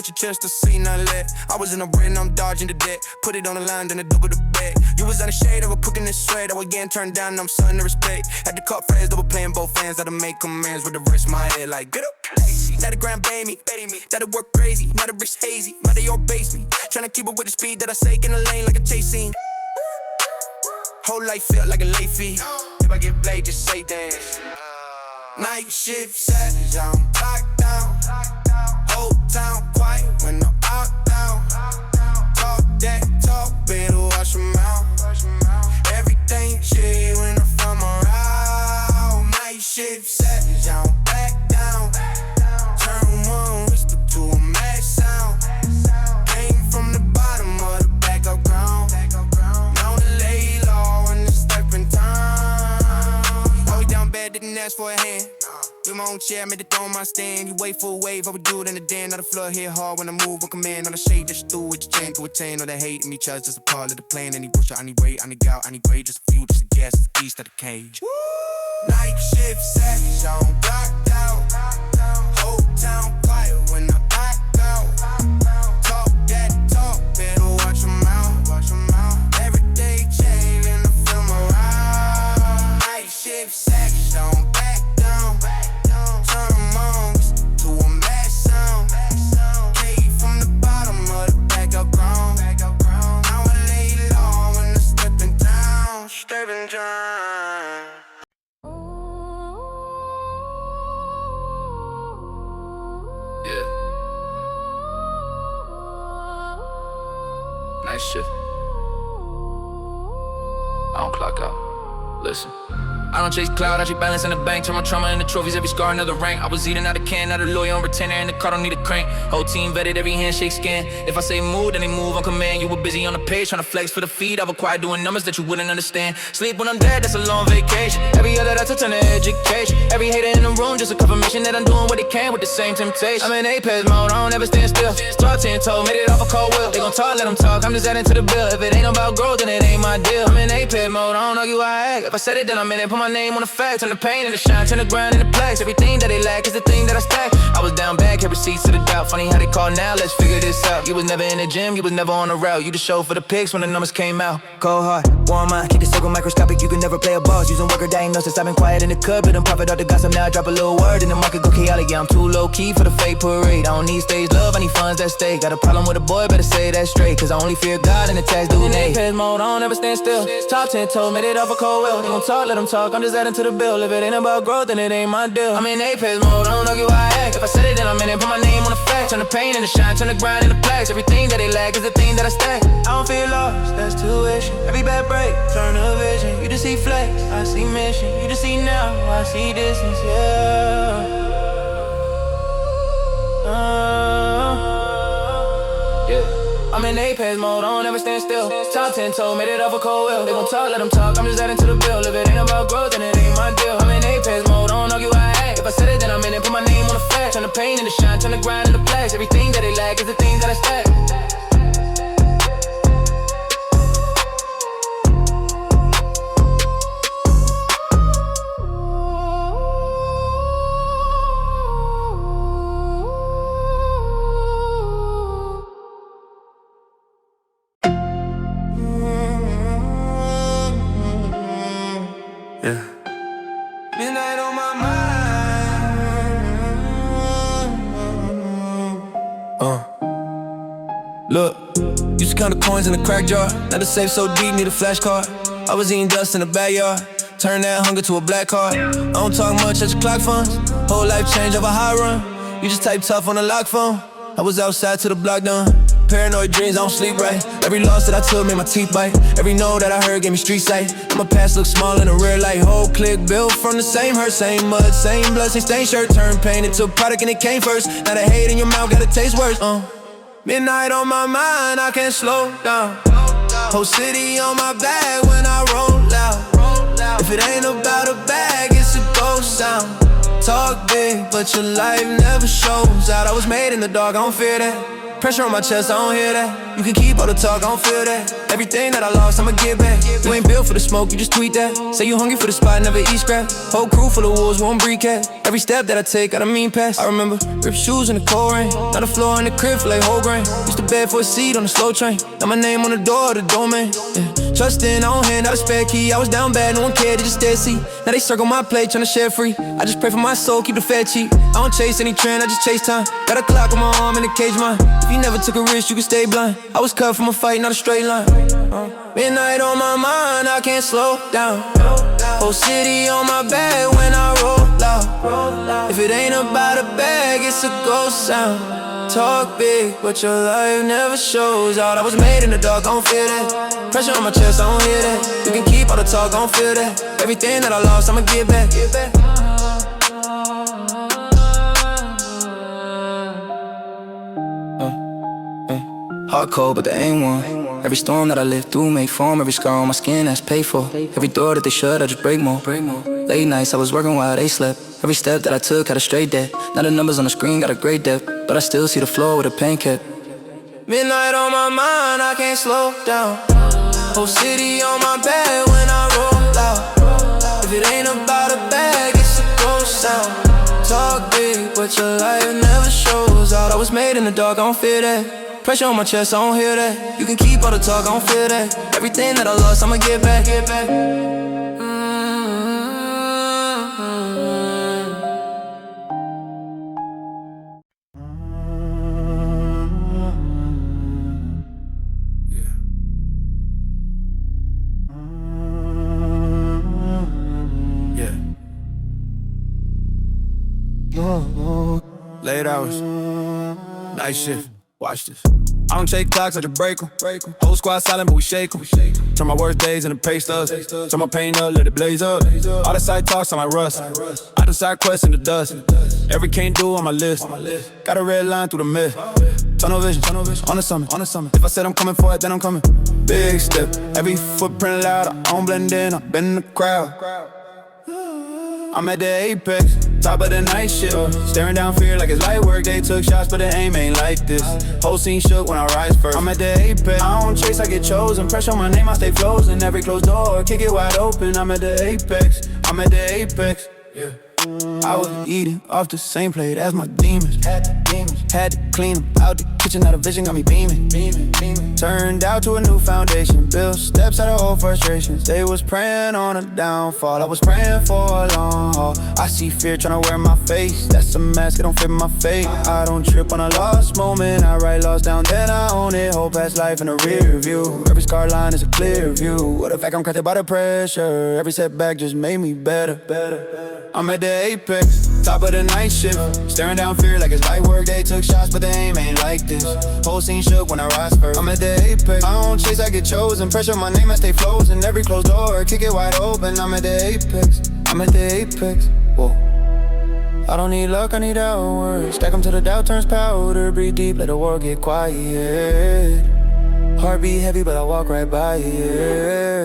[SPEAKER 3] with your chest to see nothing let. I was in a bread and I'm dodging the debt. Put it on the line, then I double the bet. You was on the shade, I was cooking this sweat. I was getting turned down and I'm starting to respect. Had to cut friends, double playing both fans. Had to make amends with the rest of my head. Like, get up, lazy. Let the ground bait me. That'll work crazy. Now the wrist hazy. Now they all base me. Tryna keep up with the speed that I take in the lane like a chase scene. Whole life felt like a late fee. If I get played, just say dance. Night shift savage, I'm locked down. Whole town quiet when I'm out down. Talk that talk, better watch your mouth. Everything chill when I'm from around. Night shift savage, I'm back down. Turn one whistle to a max sound. Came from the bottom of the backup ground. Now the lay low when it's stepping time. Always down bad, didn't ask for a hand. With my own chair, made it throw my stand. You wait for a wave, I would do it in the den. Now the flood hit hard when I move on command. On the shade, just through with your chain to attain. All the hate in me, just a part of the plan. Any bullshit, I need weight, I need gout, I need grade. Just a few, just a gas, it's the beast of the cage. Woo! Night shift savage, I'm blocked out. Whole town quiet when I back out. Talk that talk, better watch your mouth. Every day change and I feel my ride. Night shift savage, I'm back down. Turn them on to a max sound. Came from the bottom of the backup ground. Now I lay low when I'm stepping down. Stepping down.
[SPEAKER 1] Yeah. Night shift. I don't clock out. Listen. I don't chase cloud, I chase balance in the bank. Turn my trauma into trophies, every scar another rank. I was eating out a can, not a lawyer on retainer. In the car, don't need a crank. Whole team vetted, every handshake scan. If I say move, then they move on command. You were busy on the page, trying to flex for the feed. I required doing numbers that you wouldn't understand. Sleep when I'm dead, that's a long vacation. Every other that's a turn to education. Every hater in the room, just a confirmation that I'm doing what they can with the same temptation. I'm in Apex mode, I don't ever stand still. Start 10 toe, made it off a cold will. They gon' talk, let them talk, I'm just adding to the bill. If it ain't about growth, then it ain't my deal. I'm in Apex mode, I don't argue, I act. If I said it, then I'm in it, put my name on the facts. Turn the pain into shine, turn the grind into plaques. Everything that they lack is the thing that I stack. I was down bad, kept receipts to the doubt. Funny how they call now, let's figure this out. You was never in the gym, you was never on the route. You just showed for the pics when the numbers came out. Cold heart, warm mind, keep the circle microscopic. You can never play a boss, using worker diagnosis. I've been quiet in the cupboard and profit out the gossip. Now I drop a little word and the market go chaotic. Yeah, I'm too low key for the fake parade. I don't need stage love, I need funds that stay. Got a problem with a boy, better say that straight. Cause I only fear God and the tax due. In Apex mode, I don't ever stand still. Top 10 toes, made it off a cold will. They gon' talk, let them talk, I'm just adding to the bill. If it ain't about growth, then it ain't my deal. I'm in Apex mode, I don't argue, I act. If I said it, then I'm in it, put my name on the facts. Turn the pain into shine, turn the grind into plaques. Everything that they lack is the thing that I stack. I don't feel lost, that's tuition. Every bad break, turn a vision. You just see flex, I see mission. You just see now, I see distance, yeah. I'm in Apex mode, I don't ever stand still. Top 10 toe, made it off a cold will. They gon' talk, let them talk, I'm just adding to the bill. If it ain't about growth, then it ain't my deal. I'm in Apex mode, I don't argue, I act. If I said it, then I'm in it, put my name on the fact. Turn the pain into shine, turn the grind into plaques. Everything that they lack is the things that I stack.
[SPEAKER 3] Yeah. Midnight on my mind. Look, used to count the coins in the crack jar. Now the safe so deep, need a flashcard. I was eating dust in the backyard. Turn that hunger to a black card. I don't talk much at your clock funds. Whole life change over high run. You just type tough on the lock phone. I was outside till the block done. Paranoid dreams, I don't sleep right. Every loss that I took made my teeth bite. Every no that I heard gave me street sight. And my past looks small in the rear light. Whole clique built from the same hurt, same mud, same blood, same stained shirt. Turned pain into a product and it came first. Now the hate in your mouth gotta taste worse. Midnight on my mind, I can't slow down. Whole city on my back when I roll out. If it ain't about a bag, it's a ghost sound. Talk big, but your life never shows out. I was made in the dark, I don't fear that.
[SPEAKER 2] Pressure on my chest, I don't hear that. You can keep all the talk, I don't feel that. Everything that I lost, I'ma get back. You ain't built for the smoke, you just tweet that. Say you hungry for the spot, never eat scrap. Whole crew full of wolves, won't breed cat. Every step that I take, got a mean pass. I remember ripped shoes in the cold rain. Now the floor in the crib feel like whole grain. Used to beg for a seat on the slow train. Now my name on the door of the domain. Yeah. Trust in, I don't hand out a spare key. I was down bad, no one cared, they just dead see. Now they circle my plate, tryna share free. I just pray for my soul, keep the fed cheap. I don't chase any trend, I just chase time. Got a clock on my arm and a cage mine. If you never took a risk, you can stay blind. I was cut from a fight, not a straight line. Midnight on my mind, I can't slow down. Whole city on my back when I roll out. If it ain't about a bag, it's a ghost sound. Talk big, but your life never shows out. I was made in the dark, I don't feel that. Pressure on my chest, I don't hear that. You can keep all the talk, I don't feel that. Everything that I lost, I'ma get back. Hard cold, but there ain't one. Every storm that I lived through made form. Every scar on my skin that's paid for. Every door that they shut, I just break more. Late nights, I was working while they slept. Every step that I took had a straight debt. Now the numbers on the screen got a great depth, but I still see the floor with a pain cap. Midnight on my mind, I can't slow down. Whole city on my back when I roll out. If it ain't about a bag, it's a ghost sound. Talk big, but your life never shows out. I was made in the dark, I don't feel that. Pressure on my chest, I don't hear that. You can keep all the talk, I don't feel that. Everything that I lost, I'ma get back.
[SPEAKER 3] Late hours, night shift, watch this. I don't take clocks, I just break them. Whole squad silent, but we shake them. Turn my worst days into pay stubs. Turn my pain up, let it blaze up. All the side talks, I might rust. I do side quests in the dust. Every can't do on my list. Got a red line through the mist. Tunnel vision, on the summit. If I said I'm coming for it, then I'm coming. Big step, every footprint loud. I don't blend in, I've been in the crowd. I'm at the apex, top of the night shift. Staring down fear like it's light work. They took shots, but the aim ain't like this. Whole scene shook when I rise first. I'm at the apex, I don't chase, I get chosen. Pressure on my name, I stay frozen. Every closed door, kick it wide open. I'm at the apex, yeah. I was eating off the same plate as my demons. Had to clean them out the kitchen, now the vision got me beaming. Turned out to a new foundation, built steps out of old frustrations. They was praying on a downfall, I was praying for a long haul. I see fear tryna wear my face, that's a mask, it don't fit my fate. I don't trip on a lost moment, I write lost down, then I own it. Whole past life in a rear view, every scar line is a clear view. What the fact I'm crafted by the pressure, every setback just made me better. I'm at the apex, top of the night shift. Staring down fear like it's light work. They took shots, but the aim ain't like this. Whole scene shook when I rise first. I'm at the apex, I don't chase, I get chosen. Pressure on my name, I stay frozen. Every closed door, kick it wide open. I'm at the apex, whoa. I don't need luck, I need hours. Stack 'em till the doubt turns powder. Breathe deep, let the world get quiet. Heartbeat heavy, but I walk right by it.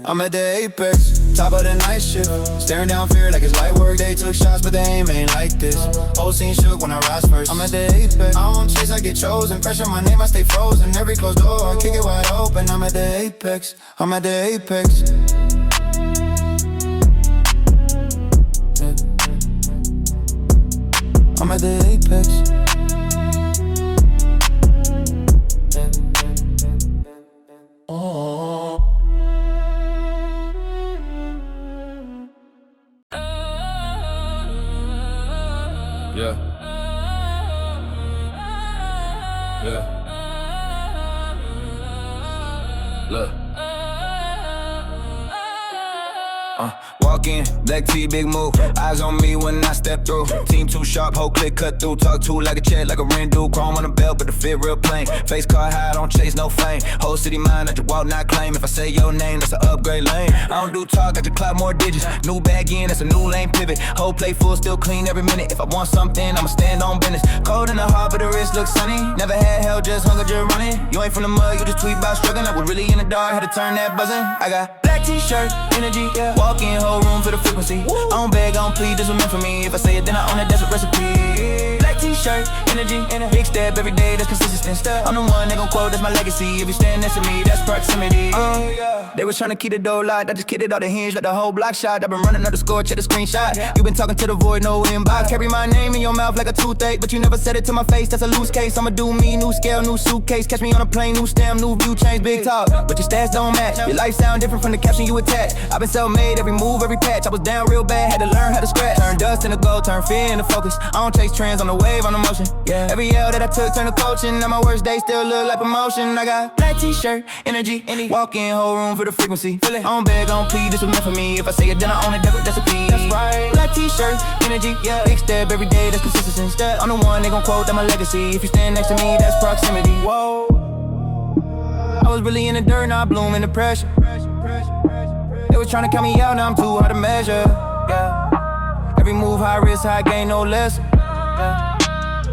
[SPEAKER 3] I'm at the apex, top of the night shift. Staring down fear like it's light work. They took shots, but the aim ain't like this. Whole scene shook when I rise first. I'm at the apex, I don't chase, I get chosen. Pressure on my name, I stay frozen. Every closed door, I kick it wide open. I'm at the apex, I'm at the apex. I'm at the apex.
[SPEAKER 1] Yeah. Look. Walk in, black tee, big move. Eyes on me when I step through. Team too sharp, whole click cut through. Talk to like a check, like a Rendu. Chrome on the belt, but the fit real plain. Face card high, don't chase no fame. Whole city mine, I just walk, not claim. If I say your name, that's an upgrade lane. I don't do talk, I just clock more digits. New bag in, that's a new lane pivot. Whole plate full, still clean every minute. If I want something, I'ma stand on business. Cold in the heart, but the wrist looks sunny. Never had hell, just hunger, just running. You ain't from the mud, you just tweet about struggling. I was really in the dark, had to turn that buzzing. I got
[SPEAKER 2] black t-shirt, energy, yeah. Walk in, whole room for the frequency. I don't beg, I don't plead, this was meant for me. If I say it, then I own it, that's a recipe. Black t-shirt, energy, and a big step every day, that's consistent. I'm the one they gon' quote, that's my legacy. If you stand next to me, that's proximity. They was tryna keep the door locked, I just kicked it off the hinge, let the whole block shot. I been running up the score, check the screenshot. You been talking to the void, no inbox. Carry my name in your mouth like a toothache, but you never said it to my face, that's a loose case. I'ma do me, new scale, new suitcase. Catch me on a plane, new stamp, new view, change, big talk. But your stats don't match, your life sound different from the caption you attach. I been self-made, every move, every patch. I was down real bad, had to learn how to scratch. Turn dust into gold, turn fear into focus. I don't chase trends, on the wave, on the motion. Yeah. Every L that I took turned to coaching. Now my worst days still look like promotion. I got black t-shirt, energy, walk in, whole room for the frequency. Feel it. I don't beg, I don't plead, this was meant for me. If I say it, then I own it, that's a P. That's right. Black t-shirt, energy, yeah. Big step every day, that's consistency. I'm the one they gon' quote, that's my legacy. If you stand next to me, that's proximity. Whoa. I was really in the dirt, now I bloom in the pressure. They was tryna count me out, now I'm too hard to measure. Yeah. Every move high risk, high gain, no less. Yeah.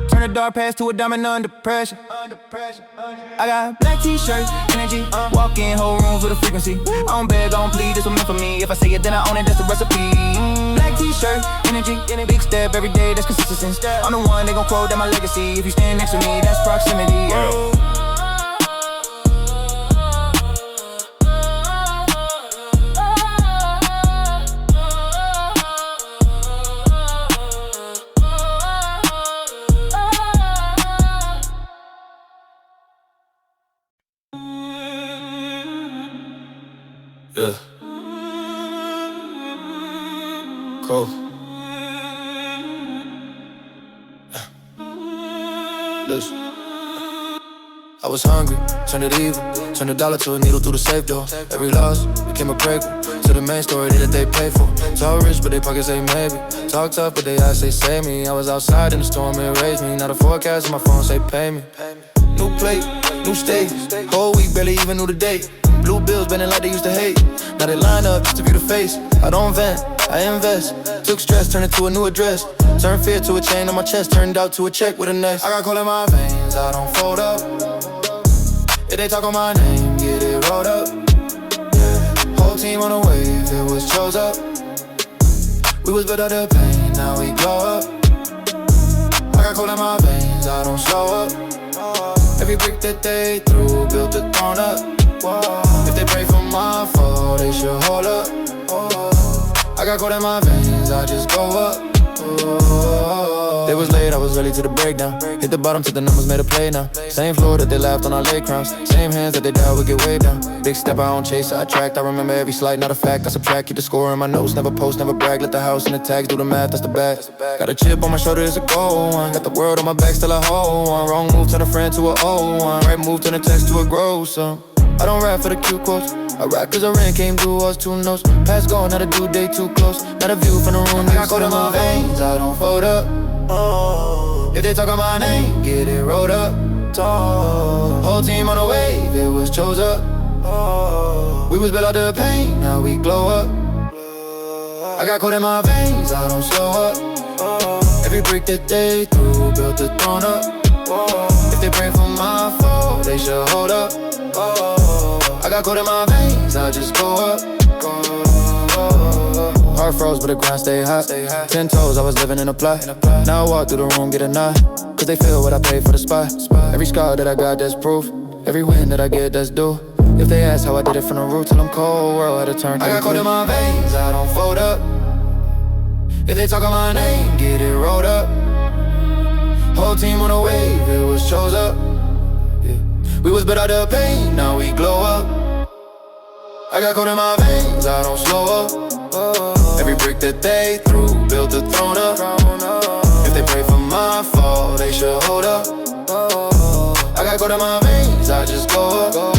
[SPEAKER 2] Turn a dark past to a diamond under pressure. I got black t-shirt, energy, walk in, whole room for the frequency. I don't beg, I don't plead, this was meant for me. If I say it, then I own it, that's the recipe. Black t-shirt, energy, in a big step every day, that's consistency. I'm the one they gon' quote, that's my legacy. If you stand next to me, that's proximity. Yeah.
[SPEAKER 1] Yeah. Cool. Listen. I was hungry, turned it evil. Turned a dollar to a needle through the safe door. Every loss became a prequel to the main story that they paid for. Talk rich, but they pockets say maybe. Talk tough, but they eyes say save me. I was outside in the storm, it raised me. Now the forecast on my phone say pay me. New plate, new stage. Whole week barely even knew the date. Blue bills bending like they used to hate. Now they line up just to view the face. I don't vent, I invest. Took stress, turned it to a new address. Turned fear to a chain on my chest. Turned out to a check with a nest. I got coal in my veins, I don't fold up. If they talk on my name, get it rolled up. Yeah. Whole team on a wave, it was chose up. We was built out of pain, now we glow up. I got coal in my veins, I don't slow up. Every brick that they threw, built a throne up. If they pray for my fall, they should hold up. I got gold in my veins, I just go up. They was late, I was early to the breakdown. Hit the bottom till the numbers made a play now. Same floor that they laughed on our late crowns. Same hands that they died would get way down. Big step, I don't chase, I attract. I remember every slight, not a fact. I subtract, keep the score in my notes. Never post, never brag. Let the house and the tags do the math, that's the bag. Got a chip on my shoulder, it's a gold one. Got the world on my back, still a whole one. Wrong move, turn a friend to an old one. Right move, turn a text to a gross sum. I don't rap for the cute quotes. I rap cause the rent came due, I was too notes. Past gone, not a due date too close. Not a view from the room, I got gold in my veins, I don't fold up. If they talk on my name, get it rolled up. Whole team on a wave, it was chose up. We was built out of pain, now we glow up. I got gold in my veins, I don't slow up. Every brick that they threw, built a throne up. If they pray for my fall, they should hold up. I got gold in my veins, I just go up. Heart froze, but the grind stay hot. 10 toes, I was living in a plot. Now I walk through the room, get a nod. Cause they feel what I paid for the spot. Every scar that I got, that's proof. Every win that I get, that's due. If they ask how I did it from the root till I'm cold, world had to turn. I got gold in my veins, I don't fold up. If they talk on my name, get it rolled up. Whole team on a wave, it was chose up. Yeah. We was built out of pain, now we glow up. I got gold in my veins, I don't slow up. Every brick that they threw, built a throne up. If they pray for my fall, they should hold up. I got gold in my veins, I just go up.